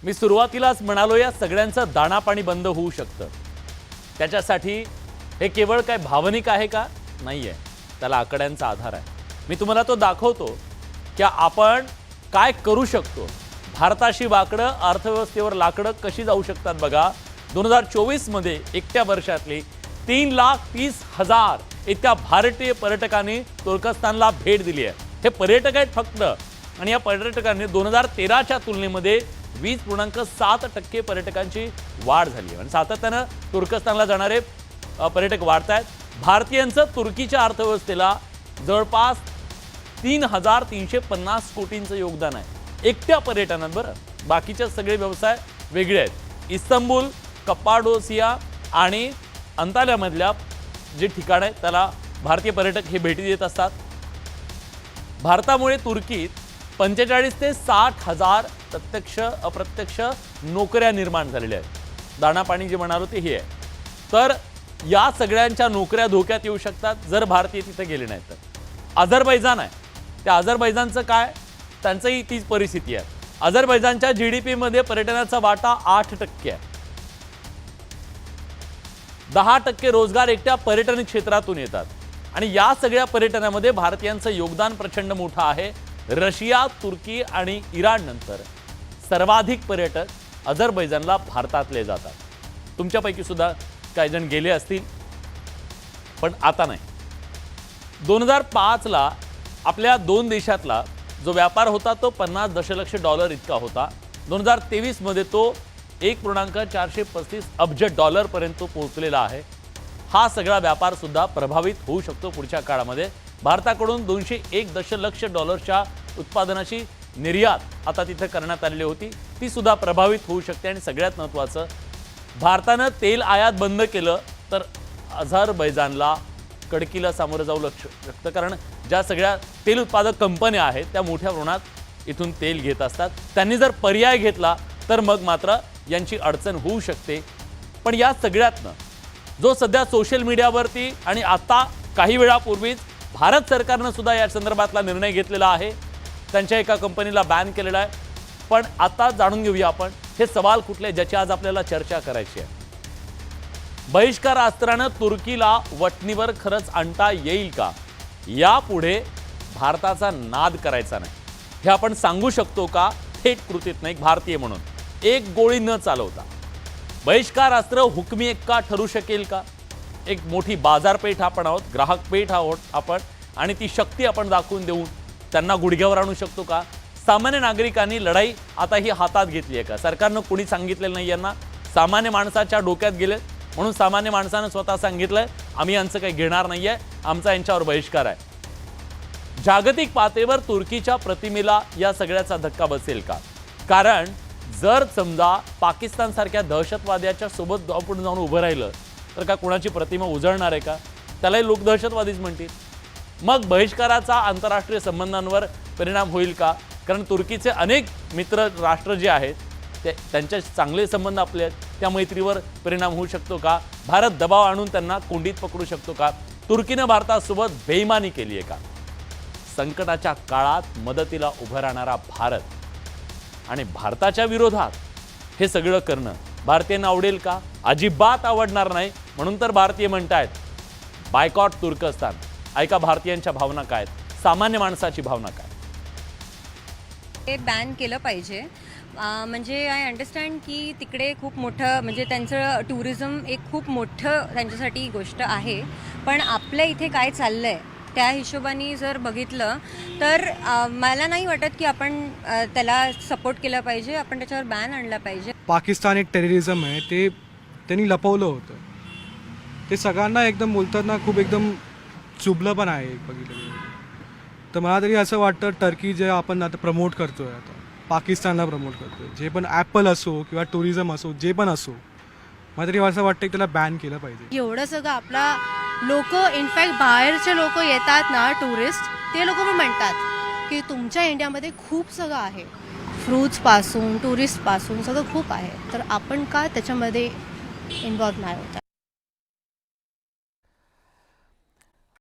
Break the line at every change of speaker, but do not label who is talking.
मी सुरुवातीलाच म्हणालो, या सगळ्यांचं दाणापाणी बंद होऊ शकतं. त्याच्यासाठी हे केवळ काय भावनिक आहे का? नाहीये, त्याला आकड्यांचा आधार आहे. मी तुम्हाला तो दाखवतो की आपण काय करू शकतो. भारताशी वाकडं, अर्थव्यवस्थेवर लाकडं कशी जाऊ शकतात बघा. 2024 मध्ये एकट्या वर्षातली 3,30,000 इतक्या भारतीय पर्यटकांनी तुर्कस्तानला भेट दिली आहे. हे पर्यटक आहेत फक्त, आणि या पर्यटकांनी 2013च्या तुलनेमध्ये 20.7% पर्यटकांची वाढ झाली आहे. आणि सातत्यानं तुर्कस्तानला जाणारे पर्यटक वाढत आहेत. भारतीयांचं तुर्कीच्या अर्थव्यवस्थेला जवळपास 3,350 कोटींचं योगदान आहे एकट्या पर्यटनात. बरं, बाकीचे सगळे व्यवसाय वेगळे आहेत. इस्तंबूल, कप्पाडोसिया आणि अंताल्यामधल्या जे ठिकाण आहे त्याला भारतीय पर्यटक हे भेटी देत असतात. भारतामुळे तुर्कीत 45 ते 60,000 प्रत्यक्ष अप्रत्यक्ष नोकऱ्या निर्माण झालेल्या आहेत. दाणापाणी जे म्हणालो ते हे आहे. तर या सगळ्यांच्या नोकऱ्या धोक्यात येऊ शकतात जर भारतीय तिथे गेले नाहीत तर. अझरबैजान आहे, त्या अझरबैजानचं काय, त्यांचंही तीच परिस्थिती आहे. अझरबैजानच्या GDP मध्ये पर्यटनाचा वाटा 8% आहे. 10% रोजगार एकट्या पर्यटन क्षेत्रातून येतात. आणि या सगळ्या पर्यटनामध्ये भारतीयांचं योगदान प्रचंड मोठं आहे. रशिया, तुर्की आणि इराण नंतर सर्वाधिक पर्यटक अझरबैजानला भारतातले जातात. तुमच्यापैकी सुद्धा काही जण गेले असतील, पण आता नाही. 2005ला आपल्या दोन देशातला जो व्यापार होता तो $50 दशलक्ष इतका होता. 2023 मध्ये तो $1.435 अब्ज पर्यंत पोहोचलेला आहे. हा सगळा व्यापार सुद्धा प्रभावित होऊ शकतो पुढच्या काळामध्ये. भारताकडून $201 दशलक्ष उत्पादनाची निर्यात आता तिथे करण्यात आलेली होती, ती सुद्धा प्रभावित होऊ शकते. आणि सगळ्यात महत्त्वाचं, भारतानं तेल आयात बंद केलं तर अझरबैजानला कडकीला सामोरं जाऊ शकतं. कारण ज्या सगळ्या तेल उत्पादक कंपन्या आहेत त्या मोठ्या प्रमाणात इथून तेल घेत असतात. त्यांनी जर पर्याय घेतला तर मग मात्र यांची अडचण होऊ शकते. पण या सगळ्यातनं जो सध्या सोशल मीडियावरती आणि आता काही वेळापूर्वीच भारत सरकारनं सुद्धा या संदर्भातला निर्णय घेतलेला आहे, त्यांच्या एका कंपनीला बॅन केलेला आहे. पण आता जाणून घेऊया आपण हे सवाल कुठले ज्याची आज आपल्याला चर्चा करायची आहे. बहिष्कारास्त्रानं तुर्कीला वटणीवर खरंच आणता येईल का? यापुढे भारताचा नाद करायचा नाही हे आपण सांगू शकतो का थेट कृतीत नाही भारतीय म्हणून? एक गोळी न चालवता बहिष्कारास्त्र हुकमी एक्का ठरू शकेल का? एक मोठी बाजारपेठ आपण आहोत, ग्राहक पेठ आहोत आपण, आणि ती शक्ती आपण दाखवून देऊन त्यांना गुडघ्यावर आणू शकतो का? सामान्य नागरिकांनी लढाई आता ही हातात घेतली आहे का? सरकारनं कोणी सांगितलेलं नाही यांना, सामान्य माणसाच्या डोक्यात गेले म्हणून सामान्य माणसानं स्वतः सांगितलंय आम्ही यांचं काही घेणार नाहीये, आमचा यांच्यावर बहिष्कार आहे. जागतिक पातळीवर तुर्कीच्या प्रतिमेला या सगळ्याचा धक्का बसेल का? कारण जर समजा पाकिस्तान सारख्या दहशतवाद्याच्या सोबत आपण जाऊन उभं राहिलं तर का कोणाची प्रतिमा उजळणार आहे का? त्यालाही लोक दहशतवादीच म्हणतील. मग बहिष्काराचा आंतरराष्ट्रीय संबंधांवर परिणाम होईल का? कारण तुर्कीचे अनेक मित्र राष्ट्र जे आहेत त्यांचे चांगले संबंध आपले आहेत, त्या मैत्रीवर परिणाम होऊ शकतो का? भारत दबाव आणून त्यांना कोंडीत पकडू शकतो का? तुर्कीनं भारतासोबत बेईमानी केली आहे का? संकटाच्या काळात मदतीला उभं राहणारा भारत आणि भारताच्या विरोधात हे सगळं करणं भारतीयांना आवडेल का? अजिबात आवडणार नाही. म्हणून तर भारतीय म्हणतायत बायकॉट तुर्कस्तान. ऐका भारतीयांच्या भावना काय आहेत, सामान्य माणसाची भावना काय.
ते बॅन केलं पाहिजे. म्हणजे आय अंडरस्टँड की तिकडे खूप मोठं म्हणजे त्यांचं टुरिझम एक खूप मोठं त्यांच्यासाठी गोष्ट आहे. पण आपल्या इथे काय चाललं आहे त्या हिशोबाने जर बघितलं तर मला नाही वाटत की आपण त्याला सपोर्ट केला पाहिजे, आपण त्याच्यावर बॅन आणला पाहिजे.
पाकिस्तान एक टेररिझम आहे, ते त्यांनी लपवलं होतं. ते सगळ्यांना एकदम बोलताना खूप एकदम चुभलं पण आहे बघितलं तर. मला तरी असं वाटतं टर्की जे आपण आता प्रमोट करतोय, आता पाकिस्तानला प्रमोट करतोय, जे पण ॲपल असो किंवा टुरिझम असो जे पण असो, मला तरी असं वाटतं की त्याला बॅन केलं पाहिजे.
एवढं सगळं आपला लोक, इनफॅक्ट बाहेरचे लोक येतात ना टुरिस्ट, ते लोक पण म्हणतात की तुमच्या इंडियामध्ये खूप सगळं आहे, फ्रूट्सपासून टुरिस्टपासून सगळं खूप आहे, तर आपण का त्याच्यामध्ये इन्व्हॉल्व नाही होतात.